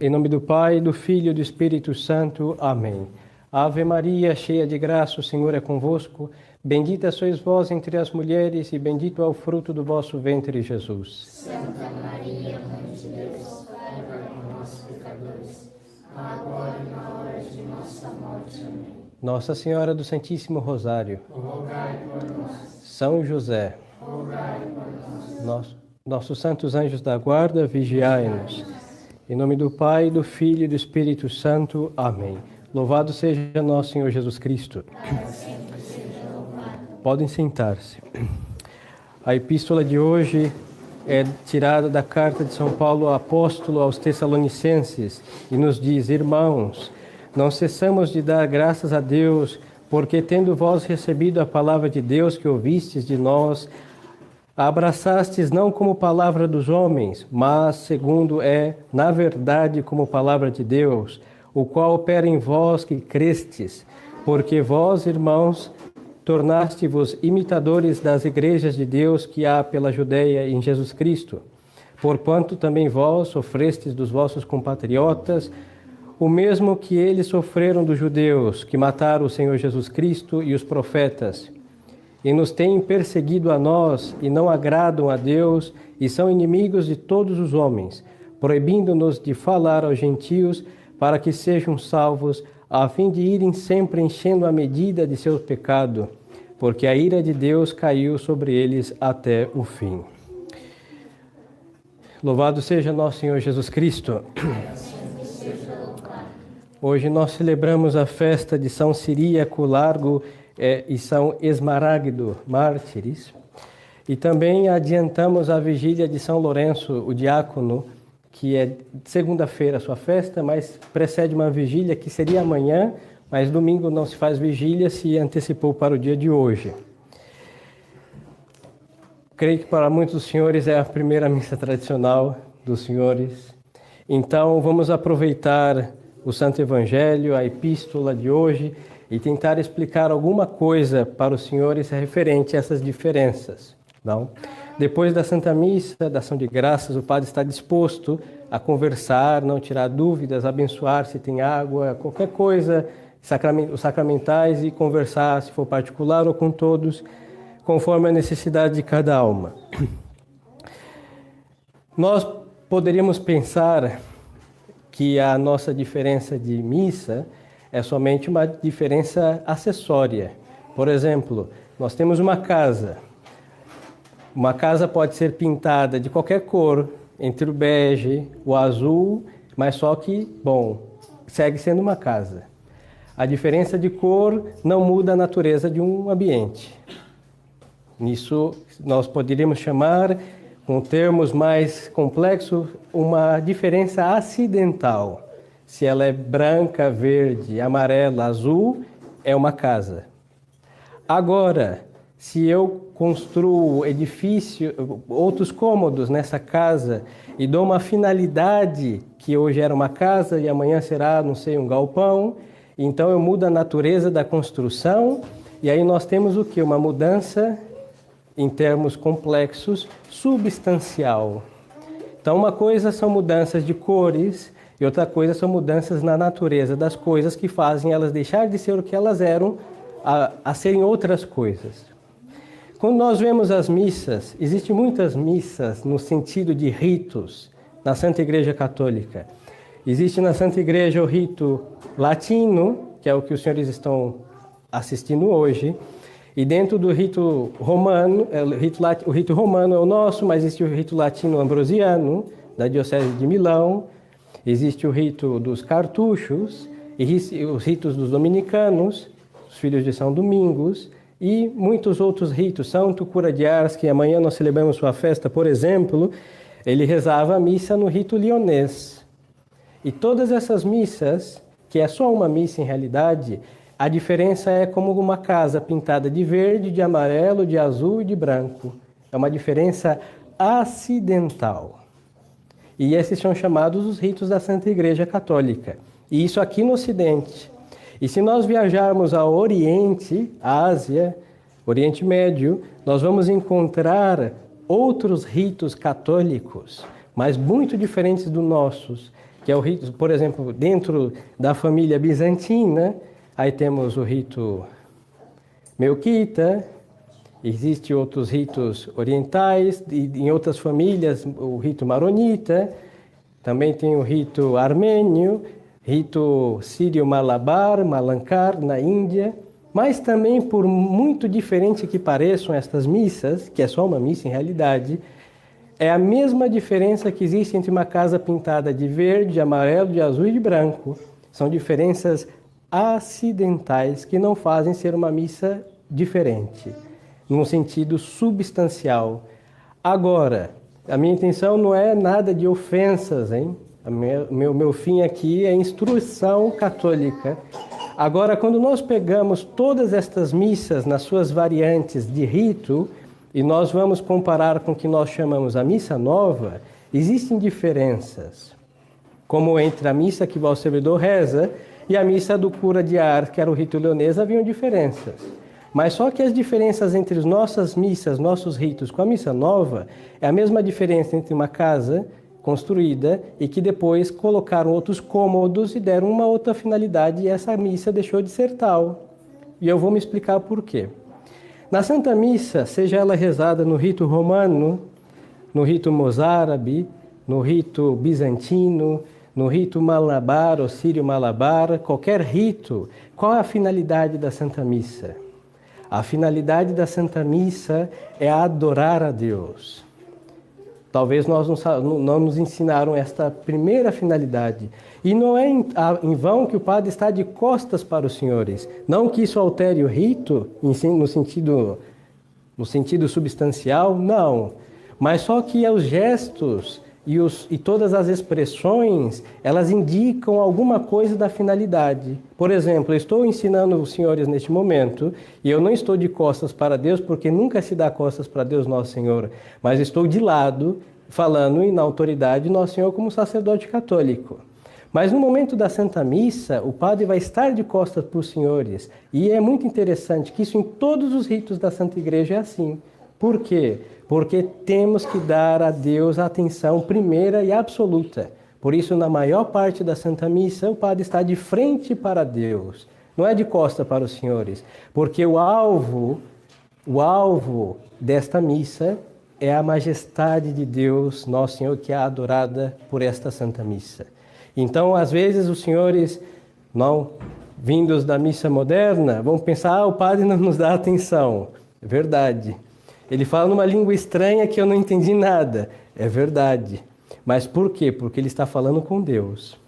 Em nome do Pai, do Filho e do Espírito Santo. Amém. Ave Maria, cheia de graça, o Senhor é convosco. Bendita sois vós entre as mulheres e bendito é o fruto do vosso ventre, Jesus. Santa Maria, Mãe de Deus, rogai por nós, pecadores, agora e na hora de nossa morte. Amém. Nossa Senhora do Santíssimo Rosário, Rogai por nós. São José, Rogai por nós. Nossos santos anjos da guarda, vigiai-nos. Em nome do Pai, do Filho e do Espírito Santo. Amém. Louvado seja nosso Senhor Jesus Cristo. Podem sentar-se. A epístola de hoje é tirada da carta de São Paulo, apóstolo aos Tessalonicenses, e nos diz: Irmãos, não cessamos de dar graças a Deus, porque tendo vós recebido a palavra de Deus que ouvistes de nós, a abraçastes não como palavra dos homens, mas segundo é, na verdade, como palavra de Deus, o qual opera em vós que crestes, porque vós, irmãos, tornaste-vos imitadores das igrejas de Deus que há pela Judeia em Jesus Cristo, porquanto também vós sofrestes dos vossos compatriotas o mesmo que eles sofreram dos judeus, que mataram o Senhor Jesus Cristo e os profetas, e nos têm perseguido a nós, e não agradam a Deus, e são inimigos de todos os homens, proibindo-nos de falar aos gentios, para que sejam salvos, a fim de irem sempre enchendo a medida de seu pecado, porque a ira de Deus caiu sobre eles até o fim. Louvado seja nosso Senhor Jesus Cristo. Hoje nós celebramos a festa de São Ciríaco Largo e São Esmaragdo, mártires, e também adiantamos a vigília de São Lourenço, o diácono, que é segunda-feira a sua festa, mas precede uma vigília que seria amanhã, mas domingo não se faz vigília, se antecipou para o dia de hoje. Creio que para muitos dos senhores é a primeira missa tradicional dos senhores. Então vamos aproveitar o Santo Evangelho, a epístola de hoje, e tentar explicar alguma coisa para os senhores referente a essas diferenças. Não? Depois da Santa Missa, da ação de graças, o padre está disposto a conversar, não tirar dúvidas, abençoar se tem água, qualquer coisa, os sacramentais, e conversar, se for particular ou com todos, conforme a necessidade de cada alma. Nós poderíamos pensar que a nossa diferença de missa é somente uma diferença acessória. Por exemplo, nós temos uma casa. Uma casa pode ser pintada de qualquer cor, entre o bege, o azul, mas só que, bom, segue sendo uma casa. A diferença de cor não muda a natureza de um ambiente. Nisso nós poderíamos chamar, com termos mais complexos, uma diferença acidental. Se ela é branca, verde, amarela, azul, é uma casa. Agora, se eu construo edifício, outros cômodos nessa casa e dou uma finalidade que hoje era uma casa e amanhã será, não sei, um galpão, então eu mudo a natureza da construção e aí nós temos o quê? Uma mudança, em termos complexos, substancial. Então, uma coisa são mudanças de cores e outra coisa são mudanças na natureza das coisas que fazem elas deixar de ser o que elas eram a serem outras coisas. Quando nós vemos as missas, existem muitas missas no sentido de ritos na Santa Igreja Católica. Existe na Santa Igreja o rito latino, que é o que os senhores estão assistindo hoje, e dentro do rito romano, o rito romano é o nosso, mas existe o rito latino ambrosiano, da Diocese de Milão, existe o rito dos cartuchos, e os ritos dos dominicanos, os filhos de São Domingos, e muitos outros ritos. Santo Cura de Ars, que amanhã nós celebramos sua festa, por exemplo, ele rezava a missa no rito lionês. E todas essas missas, que é só uma missa em realidade, a diferença é como uma casa pintada de verde, de amarelo, de azul e de branco. É uma diferença acidental. E esses são chamados os ritos da Santa Igreja Católica. E isso aqui no Ocidente. E se nós viajarmos ao Oriente, Ásia, Oriente Médio, nós vamos encontrar outros ritos católicos, mas muito diferentes dos nossos, que é o rito, por exemplo, dentro da família bizantina, aí temos o rito melquita, existem outros ritos orientais, e em outras famílias o rito maronita, também tem o rito armênio, rito sírio-malabar, Malankar, na Índia, mas também, por muito diferente que pareçam estas missas, que é só uma missa em realidade, é a mesma diferença que existe entre uma casa pintada de verde, de amarelo, de azul e de branco. São diferenças acidentais que não fazem ser uma missa diferente, num sentido substancial. Agora, a minha intenção não é nada de ofensas, hein? Meu fim aqui é instrução católica. Agora, quando nós pegamos todas estas missas nas suas variantes de rito e nós vamos comparar com o que nós chamamos a missa nova, existem diferenças, como entre a missa que o servidor reza e a missa do cura de Ars, que era o rito leonês, haviam diferenças. Mas só que as diferenças entre as nossas missas, nossos ritos com a missa nova, é a mesma diferença entre uma casa construída e que depois colocaram outros cômodos e deram uma outra finalidade, e essa missa deixou de ser tal. E eu vou me explicar por quê. Na Santa Missa, seja ela rezada no rito romano, no rito mozárabe, no rito bizantino, no rito malabar ou sírio-malabar, qualquer rito, qual é a finalidade da Santa Missa? A finalidade da Santa Missa é adorar a Deus. Talvez nós não nos ensinaram esta primeira finalidade. E não é em vão que o padre está de costas para os senhores. Não que isso altere o rito, no sentido substancial, não. Mas só que os gestos e todas as expressões, elas indicam alguma coisa da finalidade. Por exemplo, eu estou ensinando os senhores neste momento, e eu não estou de costas para Deus, porque nunca se dá costas para Deus Nosso Senhor, mas estou de lado, falando na autoridade de Nosso Senhor como sacerdote católico. Mas no momento da Santa Missa, o padre vai estar de costas para os senhores, e é muito interessante que isso em todos os ritos da Santa Igreja é assim. Por quê? Porque temos que dar a Deus a atenção primeira e absoluta. Por isso, na maior parte da Santa Missa, o padre está de frente para Deus, não é de costa para os senhores, porque o alvo desta missa é a majestade de Deus, Nosso Senhor, que é adorada por esta Santa Missa. Então, às vezes, os senhores, não vindos da missa moderna, vão pensar, o padre não nos dá atenção. É verdade. Ele fala numa língua estranha que eu não entendi nada. É verdade. Mas por quê? Porque ele está falando com Deus.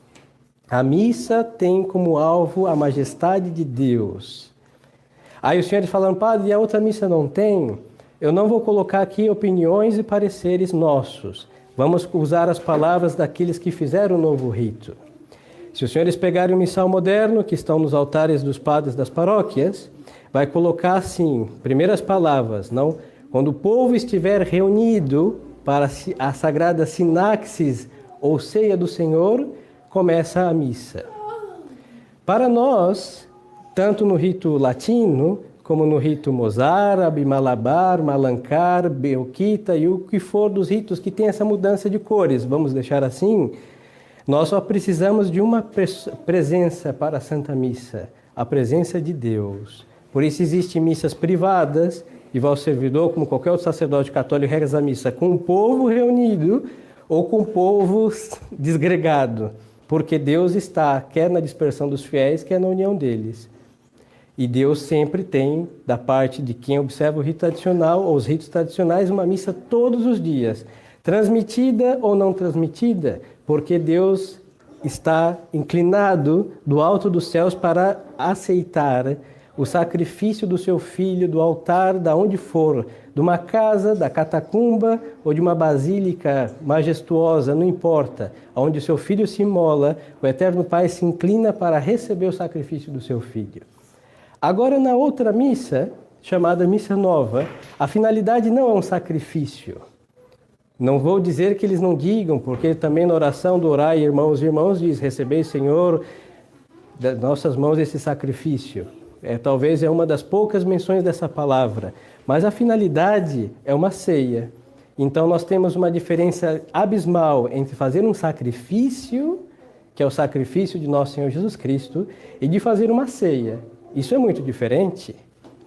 A missa tem como alvo a majestade de Deus. Aí os senhores falam, padre, e a outra missa não tem? Eu não vou colocar aqui opiniões e pareceres nossos. Vamos usar as palavras daqueles que fizeram o novo rito. Se os senhores pegarem o missal moderno, que estão nos altares dos padres das paróquias, vai colocar assim, primeiras palavras, não? Quando o povo estiver reunido para a sagrada sinaxis ou ceia do Senhor, começa a missa. Para nós, tanto no rito latino, como no rito mozárabe, malabar, malankar, melquita e o que for dos ritos que tem essa mudança de cores, vamos deixar assim, nós só precisamos de uma presença para a Santa Missa, a presença de Deus. Por isso existem missas privadas, e vai o servidor, como qualquer outro sacerdote católico, reza a missa com o povo reunido ou com o povo desgregado, porque Deus está, quer na dispersão dos fiéis, quer na união deles. E Deus sempre tem, da parte de quem observa o rito tradicional, ou os ritos tradicionais, uma missa todos os dias, transmitida ou não transmitida, porque Deus está inclinado do alto dos céus para aceitar o sacrifício do seu filho do altar, da onde for, de uma casa, da catacumba ou de uma basílica majestuosa, não importa, onde o seu filho se imola, o Eterno Pai se inclina para receber o sacrifício do seu filho. Agora, na outra missa, chamada Missa Nova, a finalidade não é um sacrifício. Não vou dizer que eles não digam, porque também na oração do orai, irmãos e irmãos, diz, recebei, Senhor, das nossas mãos esse sacrifício. Talvez é uma das poucas menções dessa palavra, mas a finalidade é uma ceia. Então nós temos uma diferença abismal entre fazer um sacrifício que é o sacrifício de nosso Senhor Jesus Cristo, e de fazer uma ceia. Isso é muito diferente.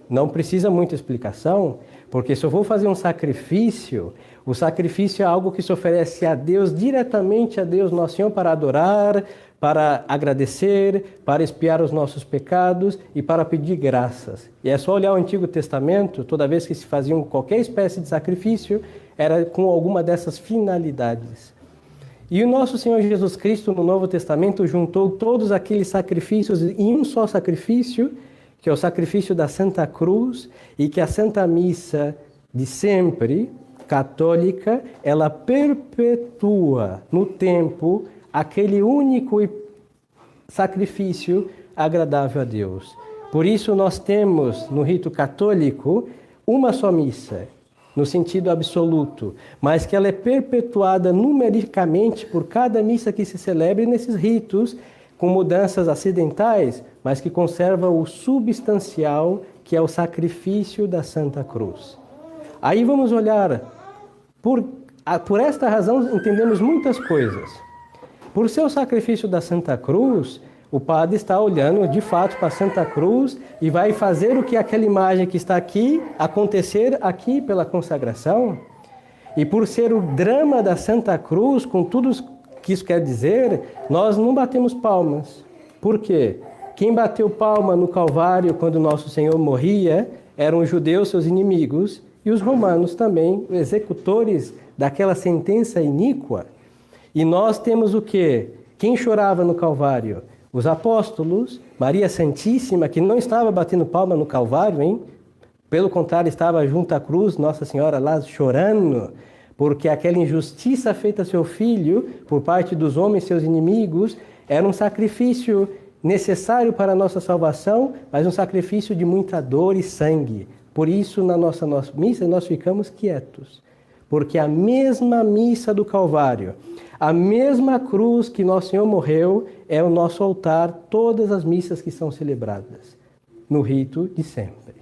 Não precisa muita explicação, porque se eu vou fazer um sacrifício, o sacrifício é algo que se oferece a Deus, diretamente a Deus, nosso Senhor, para adorar, para agradecer, para expiar os nossos pecados e para pedir graças. E é só olhar o Antigo Testamento, toda vez que se fazia qualquer espécie de sacrifício, era com alguma dessas finalidades. E o nosso Senhor Jesus Cristo, no Novo Testamento, juntou todos aqueles sacrifícios em um só sacrifício, que é o sacrifício da Santa Cruz, e que a Santa Missa de sempre, católica, ela perpetua no tempo aquele único sacrifício agradável a Deus. Por isso nós temos no rito católico uma só missa, no sentido absoluto, mas que ela é perpetuada numericamente por cada missa que se celebre nesses ritos, com mudanças acidentais, mas que conserva o substancial, que é o sacrifício da Santa Cruz. Aí vamos olhar, por esta razão entendemos muitas coisas. Por ser o sacrifício da Santa Cruz, o padre está olhando de fato para a Santa Cruz e vai fazer o que aquela imagem que está aqui, acontecer aqui pela consagração. E por ser o drama da Santa Cruz, com tudo que isso quer dizer, nós não batemos palmas. Por quê? Quem bateu palma no Calvário quando nosso Senhor morria eram os judeus, seus inimigos, e os romanos também, executores daquela sentença iníqua. E nós temos o quê? Quem chorava no Calvário? Os apóstolos, Maria Santíssima, que não estava batendo palma no Calvário, hein? Pelo contrário, estava junto à cruz, Nossa Senhora lá chorando, porque aquela injustiça feita a seu filho, por parte dos homens, seus inimigos, era um sacrifício necessário para a nossa salvação, mas um sacrifício de muita dor e sangue. Por isso, na nossa missa, nós ficamos quietos, porque a mesma missa do Calvário, a mesma cruz que nosso Senhor morreu, é o nosso altar, todas as missas que são celebradas, no rito de sempre.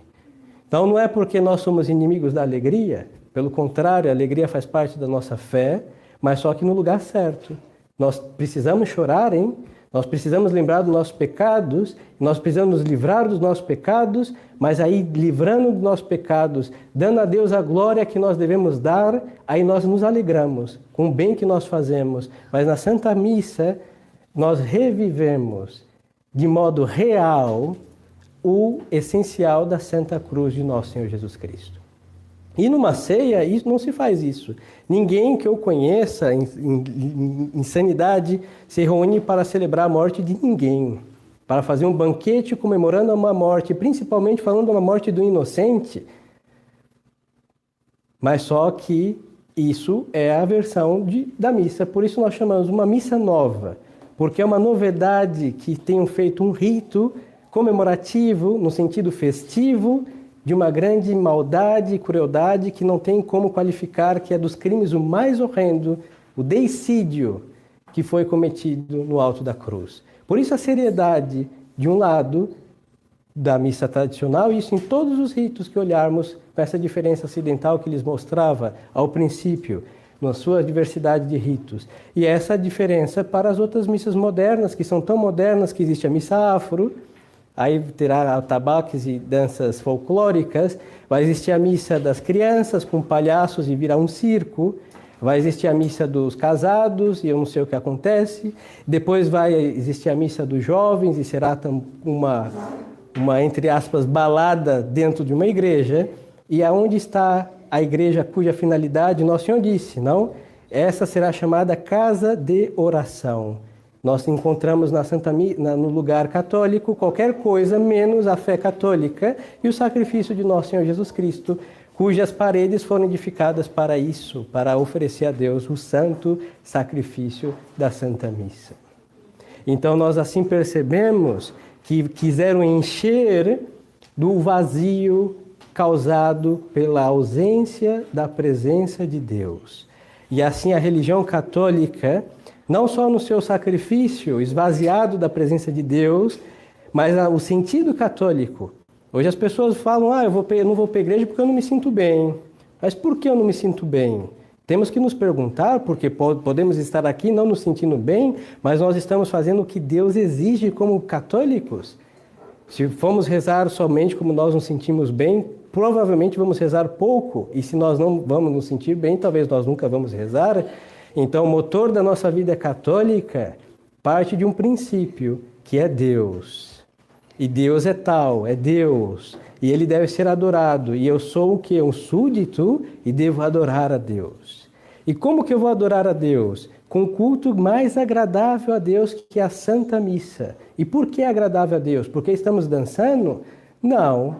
Então não é porque nós somos inimigos da alegria, pelo contrário, a alegria faz parte da nossa fé, mas só que no lugar certo. Nós precisamos chorar, hein? Nós precisamos lembrar dos nossos pecados, nós precisamos nos livrar dos nossos pecados, mas aí, livrando dos nossos pecados, dando a Deus a glória que nós devemos dar, aí nós nos alegramos com o bem que nós fazemos. Mas na Santa Missa, nós revivemos de modo real o essencial da Santa Cruz de nosso Senhor Jesus Cristo. E numa ceia, isso não se faz isso. Ninguém que eu conheça em sanidade se reúne para celebrar a morte de ninguém, para fazer um banquete comemorando uma morte, principalmente falando de uma morte do inocente. Mas só que isso é a versão da missa, por isso nós chamamos uma missa nova, porque é uma novidade que tenham feito um rito comemorativo, no sentido festivo, de uma grande maldade e crueldade que não tem como qualificar, que é dos crimes o mais horrendo, o deicídio que foi cometido no alto da cruz. Por isso a seriedade, de um lado, da missa tradicional, e isso em todos os ritos que olharmos, com essa diferença ocidental que lhes mostrava ao princípio, na sua diversidade de ritos. E essa diferença para as outras missas modernas, que são tão modernas que existe a missa afro, aí terá atabaques e danças folclóricas, vai existir a missa das crianças com palhaços e virar um circo, vai existir a missa dos casados e eu não sei o que acontece, depois vai existir a missa dos jovens e será uma entre aspas, balada dentro de uma igreja, e aonde está a igreja cuja finalidade, Nosso Senhor disse, não? Essa será chamada casa de oração. Nós encontramos no lugar católico qualquer coisa menos a fé católica e o sacrifício de nosso Senhor Jesus Cristo, cujas paredes foram edificadas para isso, para oferecer a Deus o santo sacrifício da Santa Missa. Então nós assim percebemos que quiseram encher do vazio causado pela ausência da presença de Deus. E assim a religião católica, não só no seu sacrifício esvaziado da presença de Deus, mas o sentido católico. Hoje as pessoas falam, eu não vou para a igreja porque eu não me sinto bem. Mas por que eu não me sinto bem? Temos que nos perguntar, porque podemos estar aqui não nos sentindo bem, mas nós estamos fazendo o que Deus exige como católicos. Se formos rezar somente como nós nos sentimos bem, provavelmente vamos rezar pouco. E se nós não vamos nos sentir bem, talvez nós nunca vamos rezar. Então, o motor da nossa vida católica parte de um princípio, que é Deus. E Deus é tal, é Deus. E Ele deve ser adorado. E eu sou o quê? Um súdito e devo adorar a Deus. E como que eu vou adorar a Deus? Com o culto mais agradável a Deus, que é a Santa Missa. E por que é agradável a Deus? Porque estamos dançando? Não.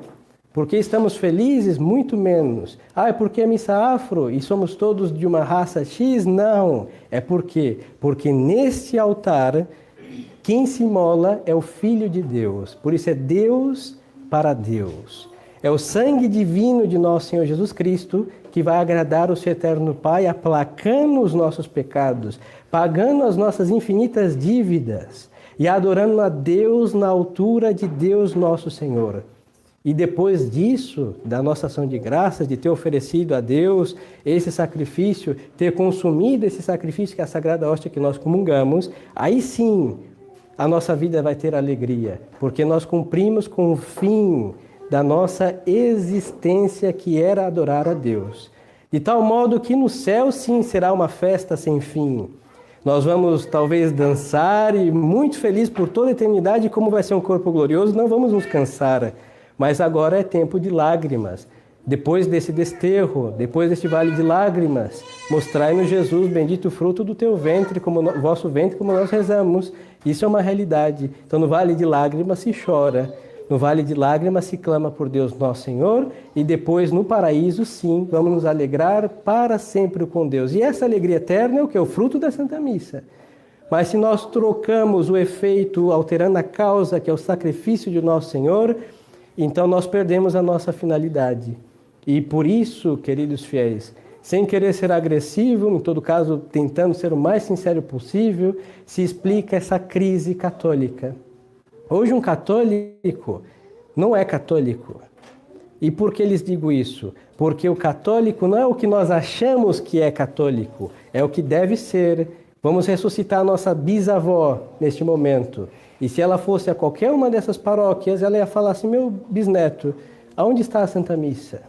Porque estamos felizes? Muito menos. Ah, é porque é missa afro e somos todos de uma raça X? Não. É porque neste altar, quem se imola é o Filho de Deus. Por isso é Deus para Deus. É o sangue divino de nosso Senhor Jesus Cristo que vai agradar o seu eterno Pai, aplacando os nossos pecados, pagando as nossas infinitas dívidas e adorando a Deus na altura de Deus nosso Senhor. E depois disso, da nossa ação de graças, de ter oferecido a Deus esse sacrifício, ter consumido esse sacrifício que é a Sagrada Hóstia que nós comungamos, aí sim a nossa vida vai ter alegria, porque nós cumprimos com o fim da nossa existência, que era adorar a Deus. De tal modo que no céu sim será uma festa sem fim. Nós vamos talvez dançar e muito felizes por toda a eternidade, como vai ser um corpo glorioso, não vamos nos cansar. Mas agora é tempo de lágrimas. Depois desse desterro, depois deste vale de lágrimas, mostrai-nos, Jesus, bendito o fruto do teu ventre, vosso ventre, como nós rezamos. Isso é uma realidade. Então no vale de lágrimas se chora, no vale de lágrimas se clama por Deus nosso Senhor, e depois no paraíso, sim, vamos nos alegrar para sempre com Deus. E essa alegria eterna é o que? É o fruto da Santa Missa. Mas se nós trocamos o efeito, alterando a causa, que é o sacrifício de nosso Senhor, então nós perdemos a nossa finalidade. E por isso, queridos fiéis, sem querer ser agressivo, em todo caso tentando ser o mais sincero possível, se explica essa crise católica. Hoje um católico não é católico. E por que lhes digo isso? Porque o católico não é o que nós achamos que é católico, é o que deve ser. Vamos ressuscitar a nossa bisavó neste momento. E se ela fosse a qualquer uma dessas paróquias, ela ia falar assim: meu bisneto, aonde está a Santa Missa?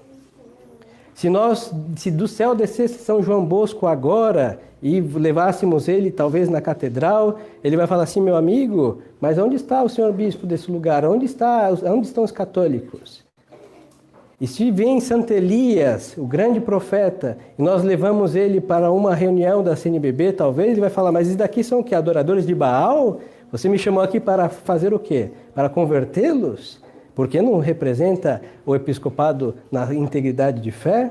Se do céu descesse São João Bosco agora e levássemos ele talvez na catedral, ele vai falar assim: meu amigo, mas onde está o senhor bispo desse lugar? Onde estão os católicos? E se vem Santo Elias, o grande profeta, e nós levamos ele para uma reunião da CNBB, talvez ele vai falar: mas esses daqui são o quê? Adoradores de Baal? Você me chamou aqui para fazer o quê? Para convertê-los? Porque não representa o episcopado na integridade de fé?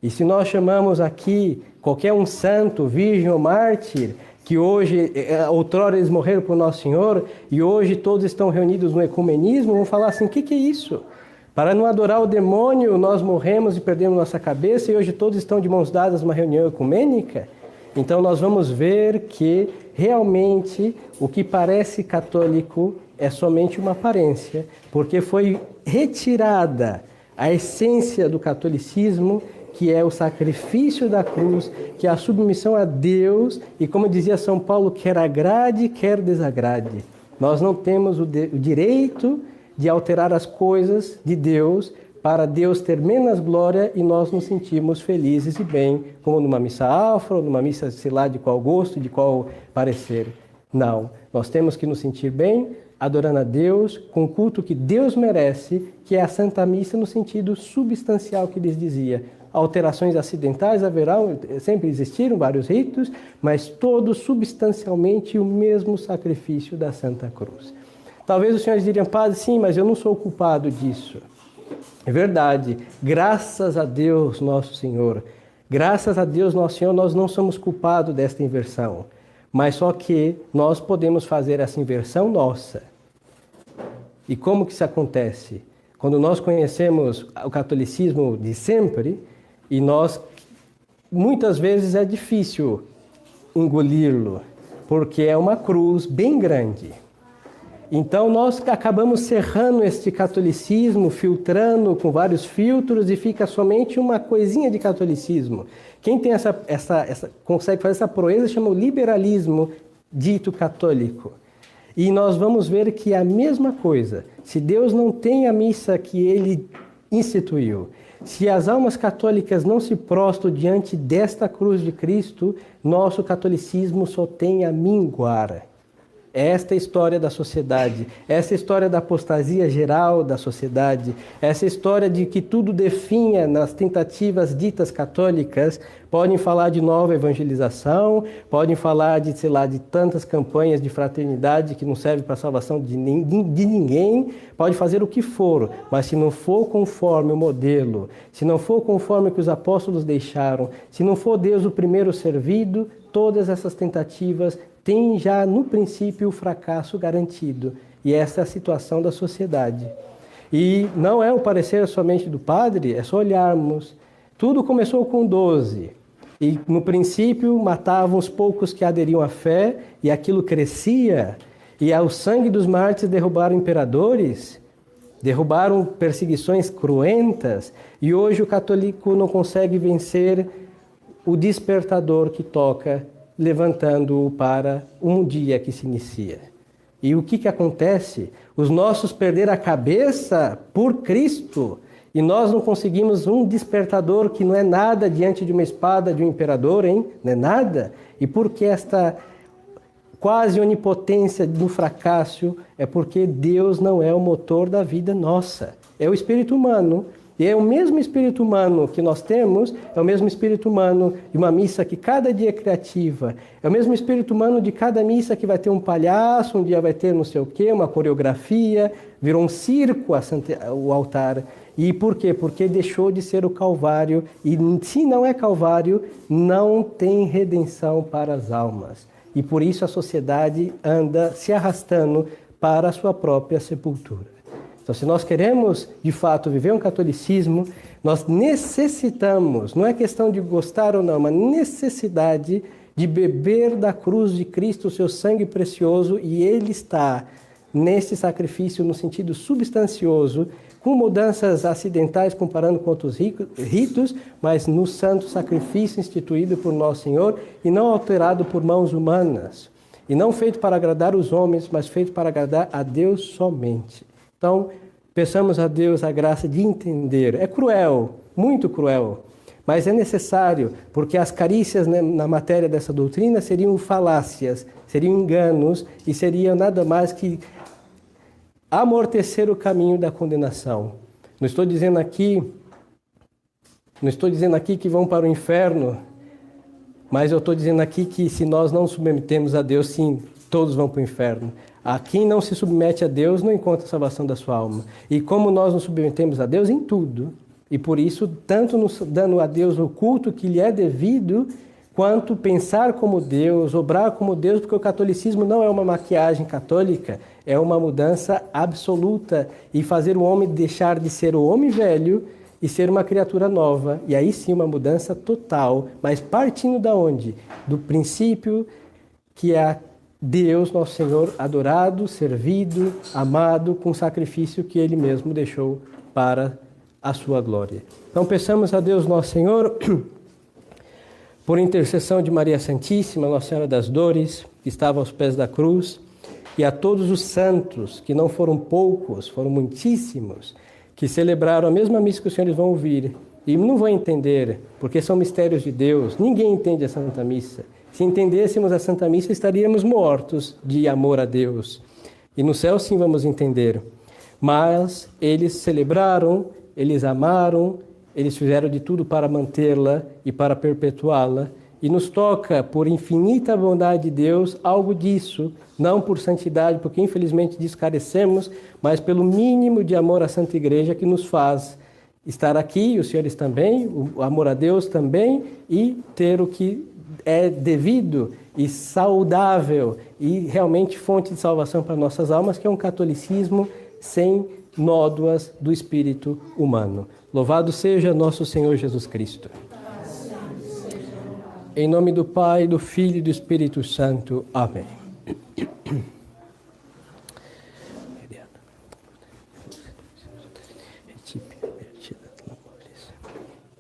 E se nós chamamos aqui qualquer um santo, virgem ou mártir, que hoje, outrora eles morreram por Nosso Senhor, e hoje todos estão reunidos no ecumenismo, vão falar assim: o que é isso? Para não adorar o demônio, nós morremos e perdemos nossa cabeça, e hoje todos estão de mãos dadas numa reunião ecumênica? Então nós vamos ver que realmente o que parece católico é somente uma aparência, porque foi retirada a essência do catolicismo, que é o sacrifício da cruz, que é a submissão a Deus, e como dizia São Paulo, quer agrade, quer desagrade. Nós não temos o direito de alterar as coisas de Deus para Deus ter menos glória e nós nos sentimos felizes e bem, como numa missa afro, numa missa, sei lá, de qual gosto, de qual parecer. Não, nós temos que nos sentir bem, adorando a Deus, com o culto que Deus merece, que é a Santa Missa no sentido substancial que lhes dizia. Alterações acidentais haverão, sempre existiram vários ritos, mas todos substancialmente o mesmo sacrifício da Santa Cruz. Talvez os senhores diriam: padre, sim, mas eu não sou culpado disso. É verdade, graças a Deus nosso Senhor, graças a Deus nosso Senhor, nós não somos culpados desta inversão, mas só que nós podemos fazer essa inversão nossa. E como que isso acontece? Quando nós conhecemos o catolicismo de sempre, e nós, muitas vezes é difícil engolir-lo, porque é uma cruz bem grande. Então nós acabamos cerrando este catolicismo, filtrando com vários filtros e fica somente uma coisinha de catolicismo. Quem tem consegue fazer essa proeza chama o liberalismo dito católico. E nós vamos ver que é a mesma coisa. Se Deus não tem a missa que Ele instituiu, se as almas católicas não se prostram diante desta cruz de Cristo, nosso catolicismo só tem a minguar. Esta é a história da sociedade, essa é a história da apostasia geral da sociedade, essa é a história de que tudo definha nas tentativas ditas católicas. Podem falar de nova evangelização, podem falar de, sei lá, de tantas campanhas de fraternidade que não servem para a salvação de ninguém, pode fazer o que for, mas se não for conforme o modelo, se não for conforme o que os apóstolos deixaram, se não for Deus o primeiro servido, todas essas tentativas tem já no princípio o fracasso garantido. E essa é a situação da sociedade. E não é o parecer somente do padre, é só olharmos. Tudo começou com 12. E no princípio matavam os poucos que aderiam à fé e aquilo crescia. E ao sangue dos mártires derrubaram imperadores, derrubaram perseguições cruentas. E hoje o católico não consegue vencer o despertador que toca, levantando-o para um dia que se inicia. E o que acontece? Os nossos perderam a cabeça por Cristo e nós não conseguimos um despertador que não é nada diante de uma espada de um imperador, hein? Não é nada. E por que esta quase onipotência do fracasso? É porque Deus não é o motor da vida nossa. É o espírito humano. E é o mesmo espírito humano que nós temos, é o mesmo espírito humano de uma missa que cada dia é criativa. É o mesmo espírito humano de cada missa que vai ter um palhaço, um dia vai ter não sei o quê, uma coreografia, virou um circo o altar. E por quê? Porque deixou de ser o Calvário. E se não é Calvário, não tem redenção para as almas. E por isso a sociedade anda se arrastando para a sua própria sepultura. Então, se nós queremos, de fato, viver um catolicismo, nós necessitamos, não é questão de gostar ou não, mas necessidade de beber da cruz de Cristo o seu sangue precioso, e Ele está nesse sacrifício no sentido substancioso, com mudanças acidentais comparando com outros ritos, mas no santo sacrifício instituído por Nosso Senhor e não alterado por mãos humanas. E não feito para agradar os homens, mas feito para agradar a Deus somente. Então, peçamos a Deus a graça de entender. É cruel, muito cruel, mas é necessário, porque as carícias na matéria dessa doutrina seriam falácias, seriam enganos e seriam nada mais que amortecer o caminho da condenação. Não estou dizendo aqui que vão para o inferno, mas eu estou dizendo aqui que se nós não submetemos a Deus, sim, todos vão para o inferno. A quem não se submete a Deus não encontra a salvação da sua alma. E como nós nos submetemos a Deus em tudo, e por isso, tanto nos dando a Deus o culto que lhe é devido, quanto pensar como Deus, obrar como Deus, porque o catolicismo não é uma maquiagem católica, é uma mudança absoluta e fazer o homem deixar de ser o homem velho e ser uma criatura nova. E aí sim uma mudança total, mas partindo da onde? Do princípio que é a Deus, nosso Senhor, adorado, servido, amado, com o sacrifício que Ele mesmo deixou para a sua glória. Então, peçamos a Deus, nosso Senhor, por intercessão de Maria Santíssima, Nossa Senhora das Dores, que estava aos pés da cruz, e a todos os santos, que não foram poucos, foram muitíssimos, que celebraram a mesma missa que os senhores vão ouvir, e não vão entender, porque são mistérios de Deus. Ninguém entende a Santa Missa. Se entendêssemos a Santa Missa, estaríamos mortos de amor a Deus. E no céu, sim, vamos entender. Mas eles celebraram, eles amaram, eles fizeram de tudo para mantê-la e para perpetuá-la. E nos toca, por infinita bondade de Deus, algo disso, não por santidade, porque infelizmente disso carecemos, mas pelo mínimo de amor à Santa Igreja que nos faz estar aqui, os senhores também, o amor a Deus também, e ter o que é devido e saudável e realmente fonte de salvação para nossas almas, que é um catolicismo sem nódoas do espírito humano. Louvado seja nosso Senhor Jesus Cristo. Em nome do Pai, do Filho e do Espírito Santo. Amém.